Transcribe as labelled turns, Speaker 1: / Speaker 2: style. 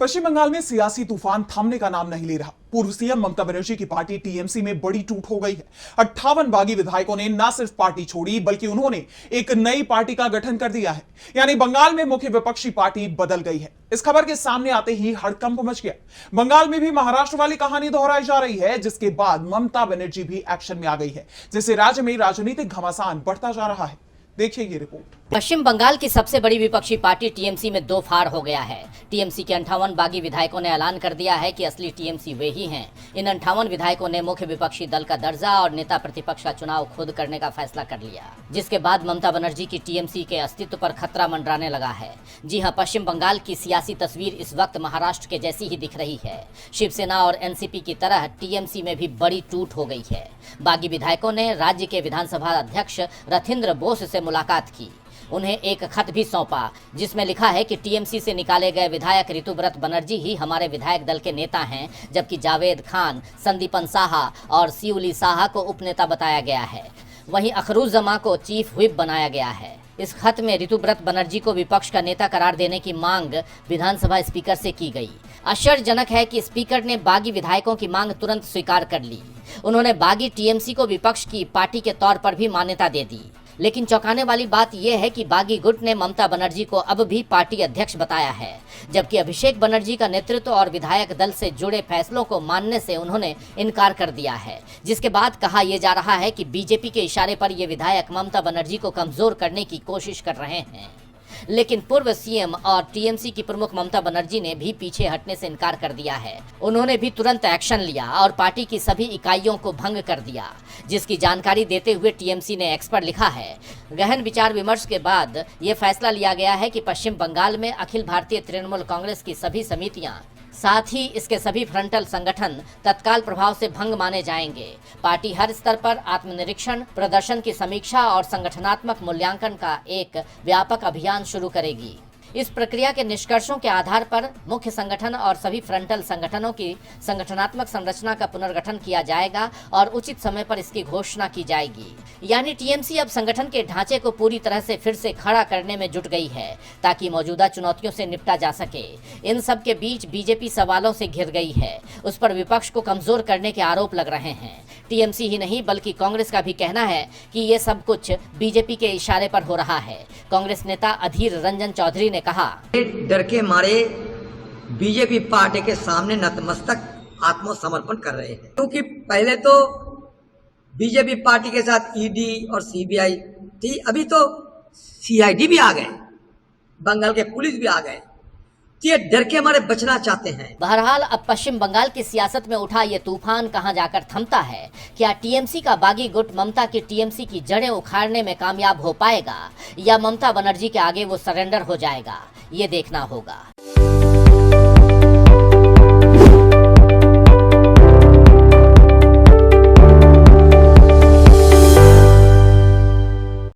Speaker 1: पश्चिम बंगाल में सियासी तूफान थमने का नाम नहीं ले रहा। पूर्व सीएम ममता बनर्जी की पार्टी टीएमसी में बड़ी टूट हो गई है। 58 बागी विधायकों ने न सिर्फ पार्टी छोड़ी बल्कि उन्होंने एक नई पार्टी का गठन कर दिया है। यानी बंगाल में मुख्य विपक्षी पार्टी बदल गई है। इस खबर के सामने आते ही हड़कंप मच गया। बंगाल में भी महाराष्ट्र वाली कहानी दोहराई जा रही है, जिसके बाद ममता बनर्जी भी एक्शन में आ गई है, जिससे राज्य में राजनीतिक घमासान बढ़ता जा रहा है। देखिए ये रिपोर्ट।
Speaker 2: पश्चिम बंगाल की सबसे बड़ी विपक्षी पार्टी टीएमसी में दो फाड़ हो गया है। टीएमसी के 58 बागी विधायकों ने ऐलान कर दिया है कि असली टीएमसी वे ही हैं। इन 58 विधायकों ने मुख्य विपक्षी दल का दर्जा और नेता प्रतिपक्ष का चुनाव खुद करने का फैसला कर लिया, जिसके बाद ममता बनर्जी की टीएमसी के अस्तित्व पर खतरा मंडराने लगा है। जी हां, पश्चिम बंगाल की सियासी तस्वीर इस वक्त महाराष्ट्र के जैसी ही दिख रही है। शिवसेना और एनसीपी की तरह टीएमसी में भी बड़ी टूट हो गई है। बागी विधायकों ने राज्य के विधानसभा अध्यक्ष रथिंद्र बोस से मुलाकात की। उन्हें एक खत भी सौंपा, जिसमें लिखा है कि टीएमसी से निकाले गए विधायक ऋतुव्रत बनर्जी ही हमारे विधायक दल के नेता हैं, जबकि जावेद खान, संदीपन साहा और सिउली साहा को उपनेता बताया गया है। वहीं अखरुज्जमा को चीफ व्हिप बनाया गया है। इस खत में ऋतुव्रत बनर्जी को विपक्ष का नेता करार देने की मांग विधानसभा स्पीकर से की गई। आश्चर्यजनक है कि स्पीकर ने बागी विधायकों की मांग तुरंत स्वीकार कर ली। उन्होंने बागी टीएमसी को विपक्ष की पार्टी के तौर पर भी मान्यता दे दी। लेकिन चौंकाने वाली बात यह है कि बागी गुट ने ममता बनर्जी को अब भी पार्टी अध्यक्ष बताया है, जबकि अभिषेक बनर्जी का नेतृत्व और विधायक दल से जुड़े फैसलों को मानने से उन्होंने इनकार कर दिया है। जिसके बाद कहा यह जा रहा है कि बीजेपी के इशारे पर ये विधायक ममता बनर्जी को कमजोर करने की कोशिश कर रहे हैं। लेकिन पूर्व सीएम और टीएमसी की प्रमुख ममता बनर्जी ने भी पीछे हटने से इनकार कर दिया है। उन्होंने भी तुरंत एक्शन लिया और पार्टी की सभी इकाइयों को भंग कर दिया, जिसकी जानकारी देते हुए टीएमसी ने एक्स पर लिखा है। गहन विचार विमर्श के बाद ये फैसला लिया गया है कि पश्चिम बंगाल में अखिल भारतीय तृणमूल कांग्रेस की सभी समितियां, साथ ही इसके सभी फ्रंटल संगठन तत्काल प्रभाव से भंग माने जाएंगे। पार्टी हर स्तर पर आत्मनिरीक्षण, प्रदर्शन की समीक्षा और संगठनात्मक मूल्यांकन का एक व्यापक अभियान शुरू करेगी। इस प्रक्रिया के निष्कर्षों के आधार पर मुख्य संगठन और सभी फ्रंटल संगठनों की संगठनात्मक संरचना का पुनर्गठन किया जाएगा और उचित समय पर इसकी घोषणा की जाएगी। यानी टीएमसी अब संगठन के ढांचे को पूरी तरह से फिर से खड़ा करने में जुट गई है, ताकि मौजूदा चुनौतियों से निपटा जा सके। इन सब के बीच बीजेपी सवालों से घिर गई है। उस पर विपक्ष को कमजोर करने के आरोप लग रहे हैं। टीएमसी ही नहीं बल्कि कांग्रेस का भी कहना है कि ये सब कुछ बीजेपी के इशारे पर हो रहा है। कांग्रेस नेता अधीर रंजन चौधरी ने कहा,
Speaker 3: डर के मारे बीजेपी पार्टी के सामने नतमस्तक आत्मसमर्पण कर रहे हैं, क्योंकि पहले तो बीजेपी पार्टी के साथ ईडी और सीबीआई थी, अभी तो सीआईडी भी आ गए, बंगाल के पुलिस भी आ गए। ये डर के मारे बचना चाहते हैं।
Speaker 2: बहरहाल अब पश्चिम बंगाल की सियासत में उठा ये तूफान कहां जाकर थमता है? क्या टीएमसी का बागी गुट ममता की टीएमसी की जड़ें उखाड़ने में कामयाब हो पाएगा, या ममता बनर्जी के आगे वो सरेंडर हो जाएगा? ये देखना होगा।